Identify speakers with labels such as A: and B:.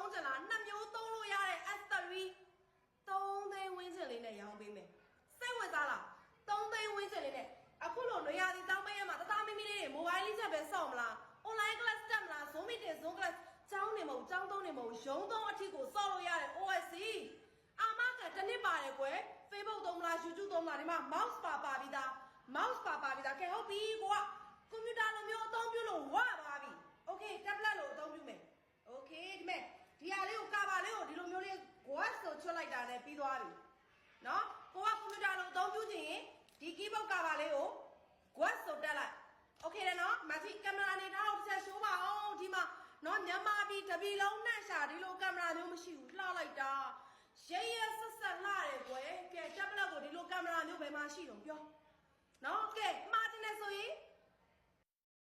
A: သုံးချင်လားနှစ်မျိုးသုံးလို့ရတဲ့ S3 3သိန်းဝင်းချင်လေးနဲ့ရောင်းပေးမယ်စိတ်ဝင်စားလား3သိန်းဝင်းချင်လေးနဲ့အခုလိုနေရာဒီတောင်းပေးရမှာတသားမီမီလေးတွေ mobile လေးချက်ပဲစောင့်မလား online class တက်မလား Zoom meeting Zoom class ကျောင်းနေမဟုတ်ကျောင်းသုံးနေမဟုတ်ရုံးသုံးအထီကိုစောင့်လို့ရတယ် OSC အာမခံတစ်နှစ်ပါတယ်ကွယ် Facebook သုံးမလား YouTube သုံးမလားဒီမှာ mouse ပါပြီးသား mouse ပါပြီးသားကဲဟုတ်ပြီကိုကကွန်ပျူတာလိုမျိုးအသုံးပြုလို့ဝပါပြီ okay tablet လိုအသုံးပြုမယ် okay ဒီမဲ့ဒီဟာလေးကိုကာဘာလေးကိုဒီလိုမျိုးလေး gouache ဆိုချွတ်လိုက်တာနဲ့ပြီးသွားပြီနော်ကိုကကွန်ပျူတာလိုအသုံးပြုချင်ရင်ဒီ keyboard ကာဘာလေးကို gouache ဆိုတက်လိုက် okay တယ်နော်မကြည့်ကင်မရာနေထားတော့တစ်ချက် show ပါအောင်ဒီမှာနော်မြန်မာပြည်တပြည်လုံးနဲ့ရှာဒီလိုကင်မရာမျိုးမရှိဘူးလှလိုက်တာရဲရဲဆက်ဆက်လှတယ်ကွယ်ကဲ tablet ကိုဒီလိုကင်မရာမျိုးဘယ်မှာရှိတော့ပြောနော်ကဲမှားတယ်ဆိုရင်